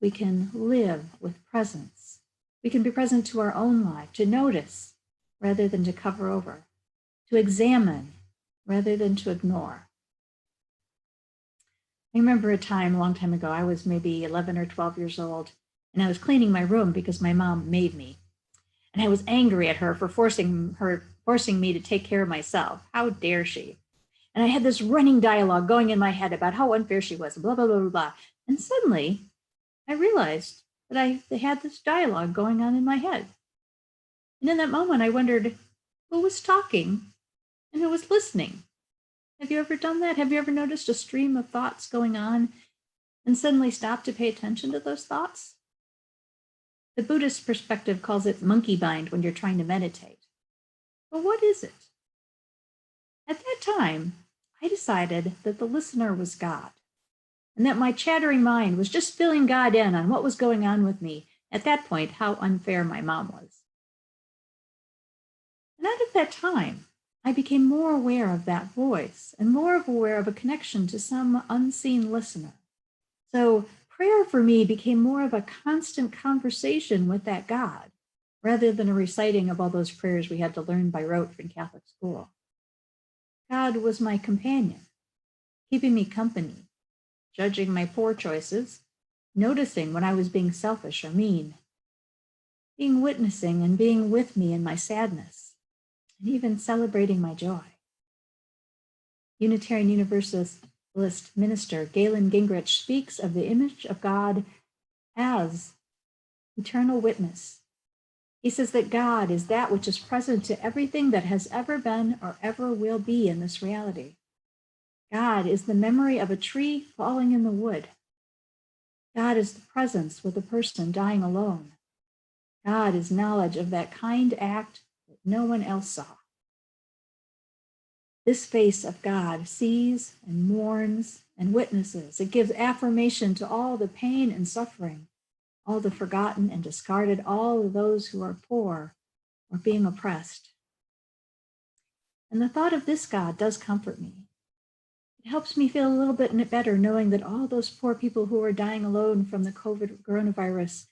We can live with presence. We can be present to our own life, to notice rather than to cover over, to examine rather than to ignore. I remember a time a long time ago, I was maybe 11 or 12 years old, and I was cleaning my room because my mom made me. And I was angry at her for forcing me to take care of myself. How dare she? And I had this running dialogue going in my head about how unfair she was, blah, blah, blah, blah, blah. And suddenly I realized that I had this dialogue going on in my head. And in that moment, I wondered who was talking and who was listening. Have you ever done that? Have you ever noticed a stream of thoughts going on and suddenly stopped to pay attention to those thoughts? The Buddhist perspective calls it monkey mind when you're trying to meditate. But what is it? At that time, I decided that the listener was God, and that my chattering mind was just filling God in on what was going on with me. At that point, how unfair my mom was. And out of that time, I became more aware of that voice and more aware of a connection to some unseen listener. So prayer for me became more of a constant conversation with that God, rather than a reciting of all those prayers we had to learn by rote from Catholic school. God was my companion, keeping me company, judging my poor choices, noticing when I was being selfish or mean, being witnessing and being with me in my sadness, and even celebrating my joy. Unitarian Universalist minister Galen Gingrich speaks of the image of God as eternal witness. He says that God is that which is present to everything that has ever been or ever will be in this reality. God is the memory of a tree falling in the wood. God is the presence with a person dying alone. God is knowledge of that kind act that no one else saw. This face of God sees and mourns and witnesses. It gives affirmation to all the pain and suffering, all the forgotten and discarded, all of those who are poor or being oppressed. And the thought of this God does comfort me. It helps me feel a little bit better knowing that all those poor people who are dying alone from the coronavirus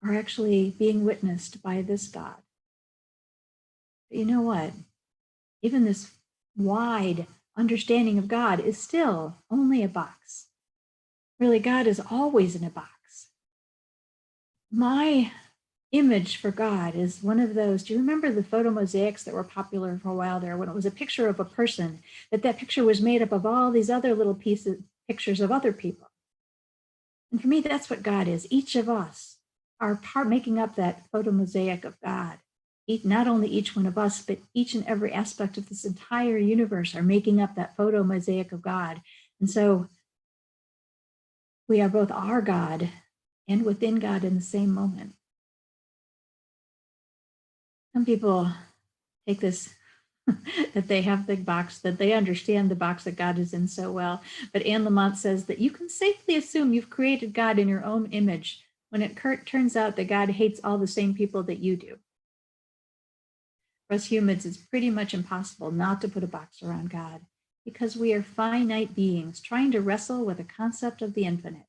are actually being witnessed by this God. But you know what? Even this wide understanding of God is still only a box. Really, God is always in a box. My image for God is one of those. Do you remember the photo mosaics that were popular for a while there, when it was a picture of a person, that picture was made up of all these other little pictures of other people? And for me, that's what God is. Each of us are making up that photo mosaic of God. Not only each one of us, but each and every aspect of this entire universe are making up that photo mosaic of God. And so we are both our God and within God in the same moment. Some people take this, that they have the box, that they understand the box that God is in so well. But Anne Lamott says that you can safely assume you've created God in your own image when it turns out that God hates all the same people that you do. For us humans, it's pretty much impossible not to put a box around God, because we are finite beings trying to wrestle with a concept of the infinite.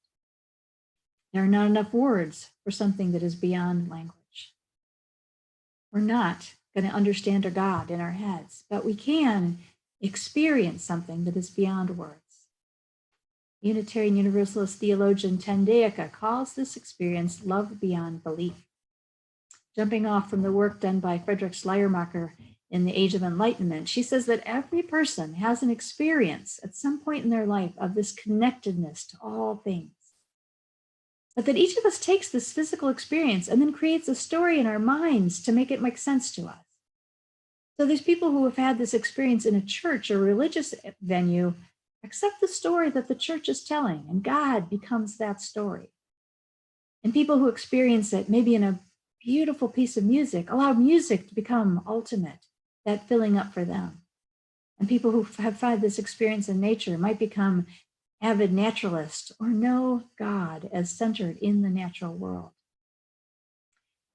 There are not enough words for something that is beyond language. We're not going to understand a God in our heads, but we can experience something that is beyond words. Unitarian Universalist theologian Tendeka calls this experience love beyond belief. Jumping off from the work done by Friedrich Schleiermacher in the Age of Enlightenment, she says that every person has an experience at some point in their life of this connectedness to all things. But that each of us takes this physical experience and then creates a story in our minds to make it make sense to us. So these people who have had this experience in a church or religious venue accept the story that the church is telling, and God becomes that story. And people who experience it maybe in a beautiful piece of music allow music to become ultimate, that filling up for them. And people who have had this experience in nature might become avid naturalists or know God as centered in the natural world.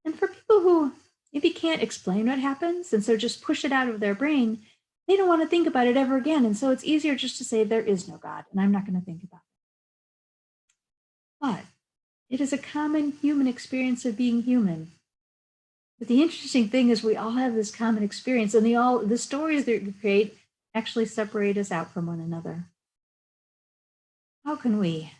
And for people who maybe can't explain what happens, and so just push it out of their brain. They don't want to think about it ever again. And so it's easier just to say, there is no God, and I'm not going to think about it. But it is a common human experience of being human. But the interesting thing is we all have this common experience, and the stories that we create actually separate us out from one another. How can we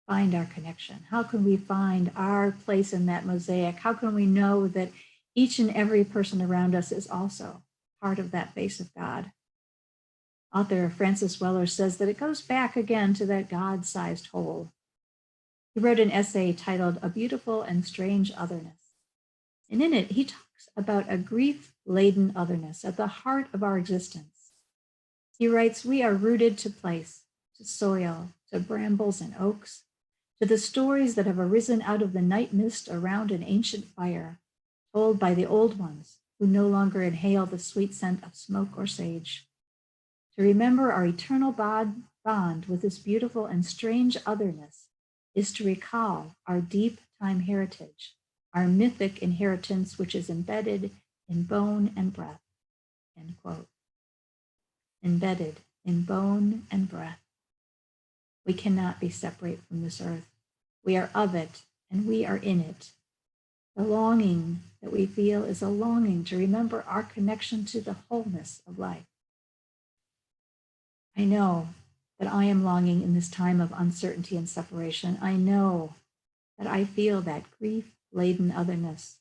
find our connection? How can we find our place in that mosaic? How can we know that each and every person around us is also part of that face of God? Author Francis Weller says that it goes back again to that God-sized whole. He wrote an essay titled A Beautiful and Strange Otherness. And in it, he talks about a grief-laden otherness at the heart of our existence. He writes, we are rooted to place, to soil, to brambles and oaks, to the stories that have arisen out of the night mist around an ancient fire, told by the old ones who no longer inhale the sweet scent of smoke or sage. To remember our eternal bond with this beautiful and strange otherness is to recall our deep time heritage, our mythic inheritance, which is embedded in bone and breath, end quote. Embedded in bone and breath. We cannot be separate from this earth. We are of it, and we are in it. The longing that we feel is a longing to remember our connection to the wholeness of life. I know that I am longing in this time of uncertainty and separation. I know that I feel that grief-laden otherness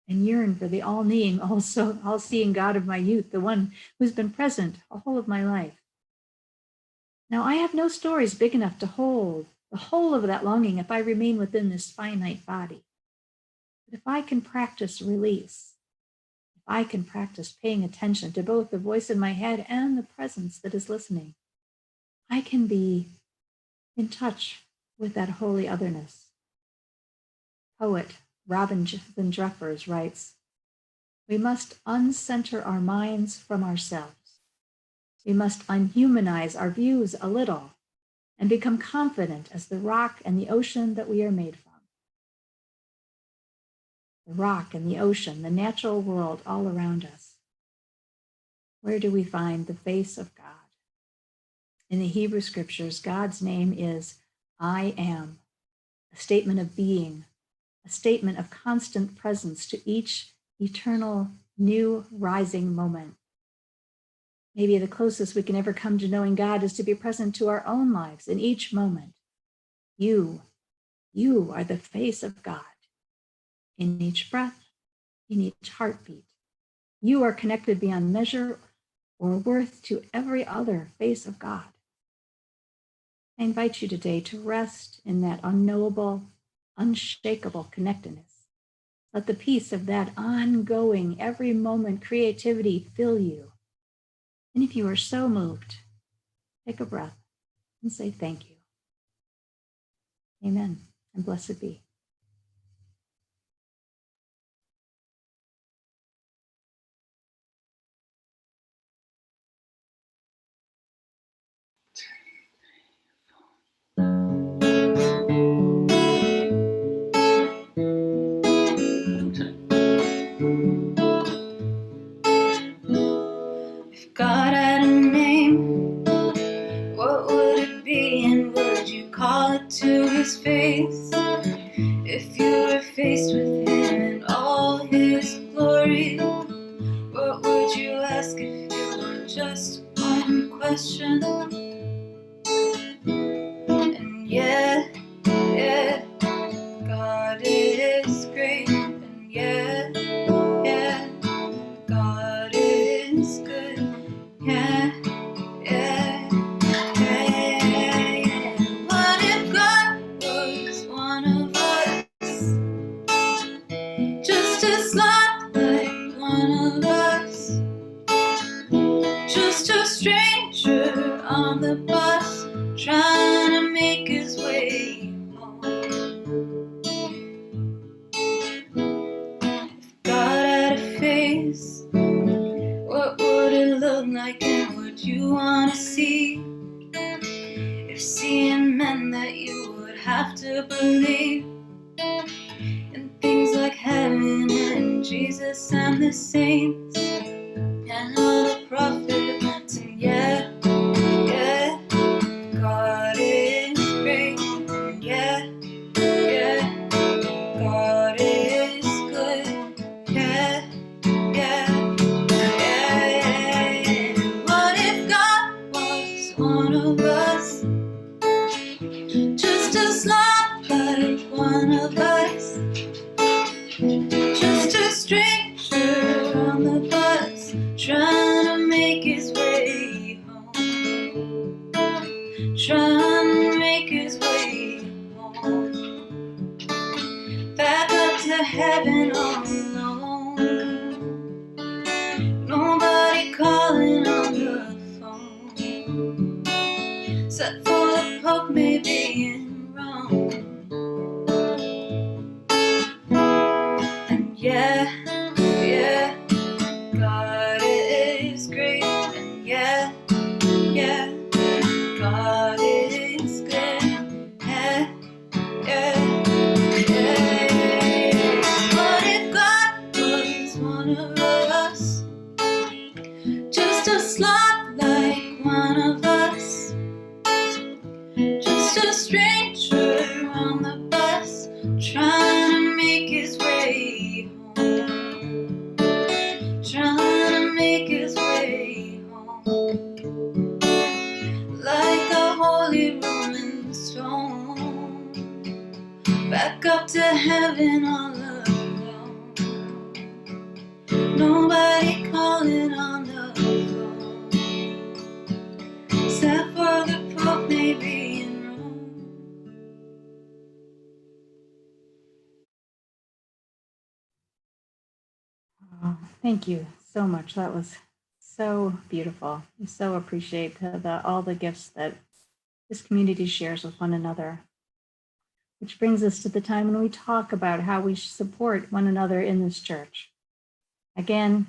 and yearn for the all-knowing, all-seeing God of my youth, the one who's been present the whole of my life. Now, I have no stories big enough to hold the whole of that longing if I remain within this finite body. But if I can practice release, if I can practice paying attention to both the voice in my head and the presence that is listening, I can be in touch with that holy otherness. Poet Robin Van Dreffers writes, we must uncenter our minds from ourselves. We must unhumanize our views a little and become confident as the rock and the ocean that we are made from. The rock and the ocean, the natural world all around us. Where do we find the face of God? In the Hebrew scriptures, God's name is I am, a statement of being, a statement of constant presence to each eternal, new, rising moment. Maybe the closest we can ever come to knowing God is to be present to our own lives in each moment. You are the face of God in each breath, in each heartbeat. You are connected beyond measure or worth to every other face of God. I invite you today to rest in that unknowable, unshakable connectedness. Let the peace of that ongoing, every moment creativity fill you. And if you are so moved, take a breath and say thank you. Amen, and blessed be. If God had a name, what would it be, and would you call it to his face? If you were faced with him in all his glory, what would you ask if you were just one question? And yeah, God is great, and yeah, God is good, yeah. What if God was one of us, just as like one of us, just a stranger on the bus, trying to make his way home? If God had a face, what would it look like, and would you want to see? If seeing meant that you would have to believe in things like heaven and Jesus and the saints and all the prophets, and yeah, yeah, God is great, and yeah, yeah, God is good, yeah, yeah, yeah, yeah. What if God was one of us, just a slot like one of us, just a stranger on the bus, trying to make his way home, trying to make his way home, back up to heaven all alone, nobody calling on the phone, except for the Pope maybe in Rome. And yeah, yeah, God is great, and yeah, yeah, God is good, yeah, yeah, yeah. What if God was one of us, just a slot like one of us, just a stranger on the bus, trying to make his way home, trying to make his way home, like a holy rolling stone, back up to heaven all alone, nobody calling on the phone, except for the Pope maybe in Rome. Oh, thank you so much. That was so beautiful. We so appreciate all the gifts that this community shares with one another, which brings us to the time when we talk about how we support one another in this church. Again,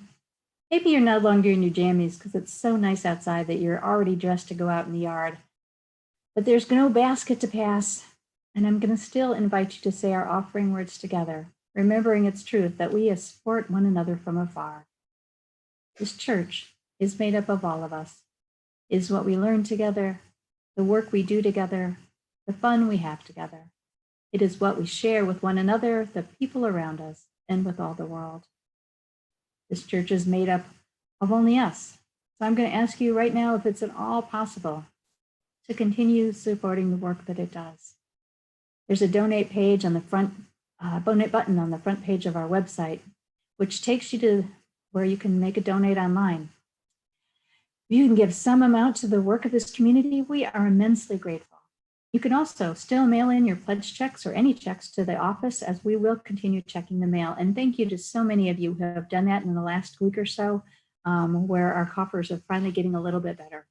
maybe you're no longer in your jammies because it's so nice outside that you're already dressed to go out in the yard, but there's no basket to pass, and I'm going to still invite you to say our offering words together, remembering its truth that we support one another from afar. This church is made up of all of us, is what we learn together, the work we do together, the fun we have together. It is what we share with one another, the people around us, and with all the world. This church is made up of only us. So I'm going to ask you right now if it's at all possible to continue supporting the work that it does. There's a donate page on the front, donate button on the front page of our website, which takes you to where you can make a donate online. If you can give some amount to the work of this community, we are immensely grateful. You can also still mail in your pledge checks or any checks to the office, as we will continue checking the mail. And thank you to so many of you who have done that in the last week or so, where our coffers are finally getting a little bit better.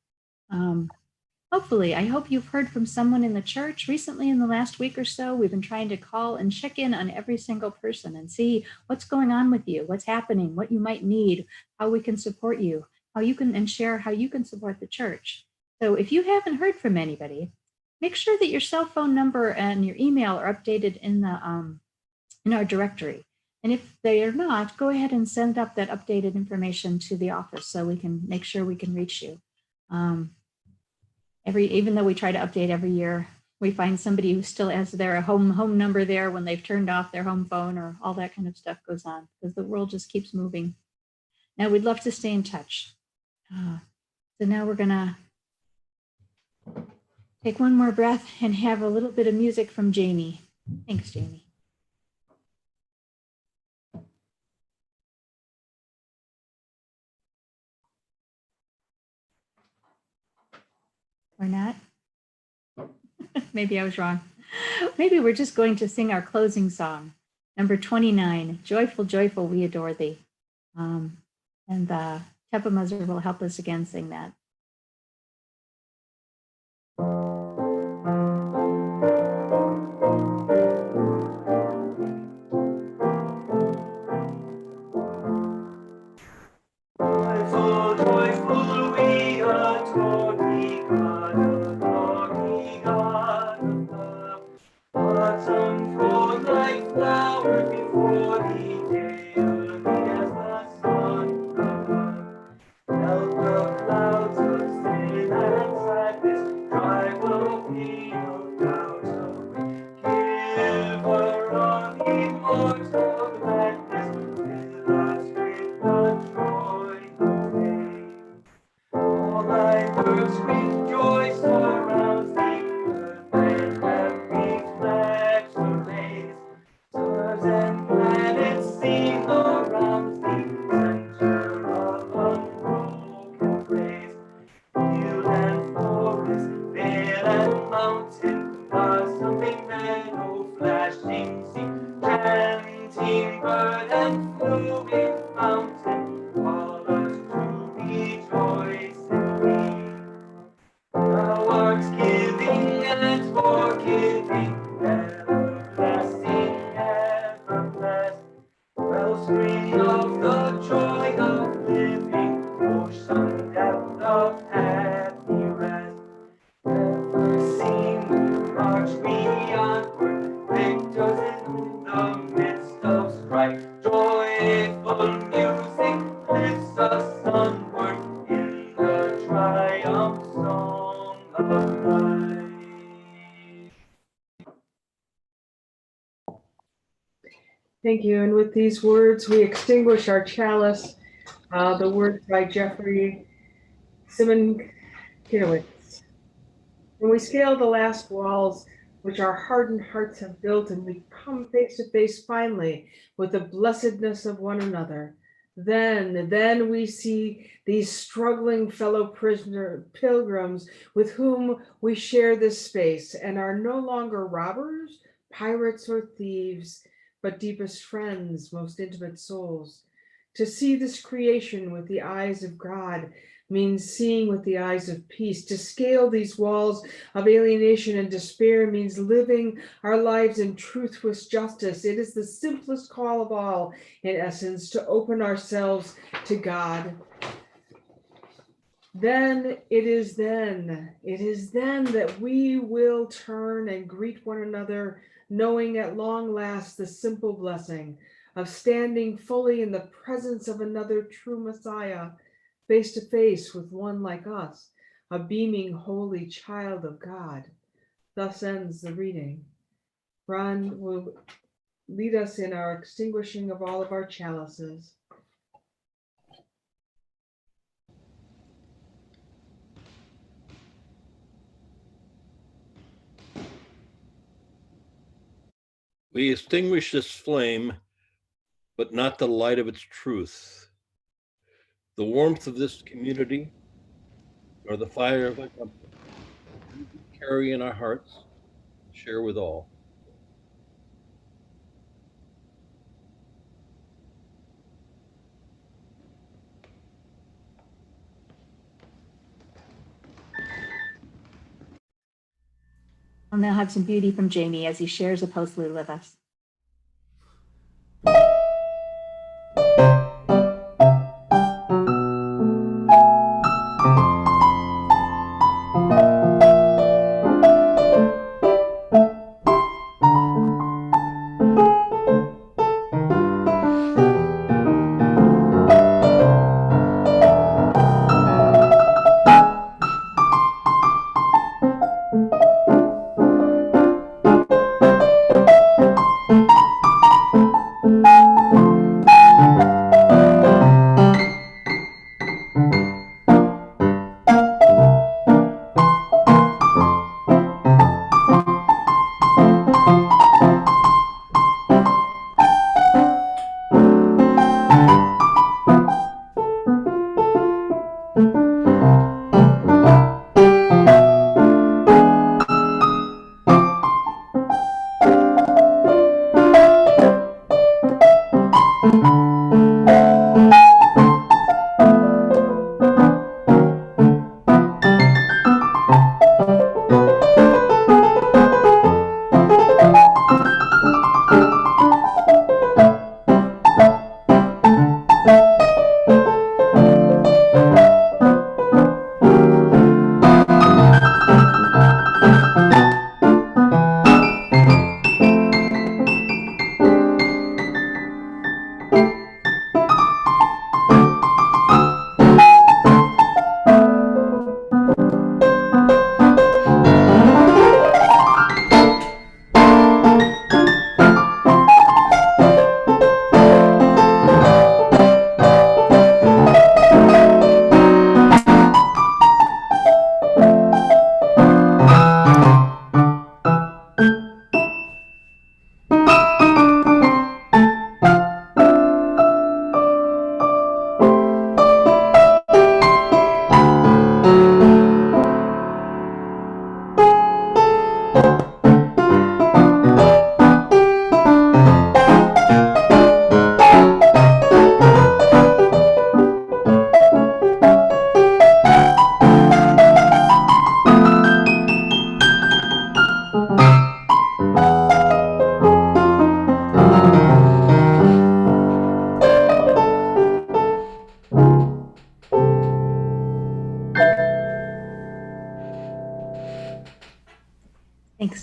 Hopefully, I hope you've heard from someone in the church recently in the last week or so. We've been trying to call and check in on every single person and see what's going on with you, what's happening, what you might need, how we can support you, how you can, and share how you can support the church. So if you haven't heard from anybody, make sure that your cell phone number and your email are updated in the in our directory. And if they are not, go ahead and send up that updated information to the office so we can make sure we can reach you. Even though we try to update every year, we find somebody who still has their home number there when they've turned off their home phone, or all that kind of stuff goes on, because the world just keeps moving. Now, we'd love to stay in touch. So now we're gonna take one more breath and have a little bit of music from Jamie. Thanks, Jamie. Or not? Maybe I was wrong. Maybe we're just going to sing our closing song, number 29, Joyful, Joyful, We Adore Thee. And Tepa Muzzer will help us again sing that. Joyful, joyful, we adore thee, God of glory, God of love. Blossom forth like flowers before thee day and mountain, something meadow, flashing sea, chanting bird and fluting fountain, call us to rejoice and be. Thou art giving and forgiving, everlasting, everlasting, wellspring of the joy of living, ocean depth of happy rest. Ever seen we march we onward, victors in the midst of strife. Joyful music lifts us onward in the triumph song of life. Thank you. And with these words, we extinguish our chalice. The words by Jeffrey Simonkiewicz. When we scale the last walls which our hardened hearts have built, and we come face to face finally with the blessedness of one another, then we see these struggling fellow pilgrims with whom we share this space and are no longer robbers, pirates, or thieves, but deepest friends, most intimate souls. To see this creation with the eyes of God means seeing with the eyes of peace. To scale these walls of alienation and despair means living our lives in truth with justice. It is the simplest call of all, in essence, to open ourselves to God. It is then that we will turn and greet one another, knowing at long last the simple blessing of standing fully in the presence of another true Messiah, face to face with one like us, a beaming holy child of God. Thus ends the reading. Ron will lead us in our extinguishing of all of our chalices. We extinguish this flame, but not the light of its truth. The warmth of this community, or the fire of our company, we carry in our hearts, share with all. We'll now have some beauty from Jamie as he shares a postlude with us.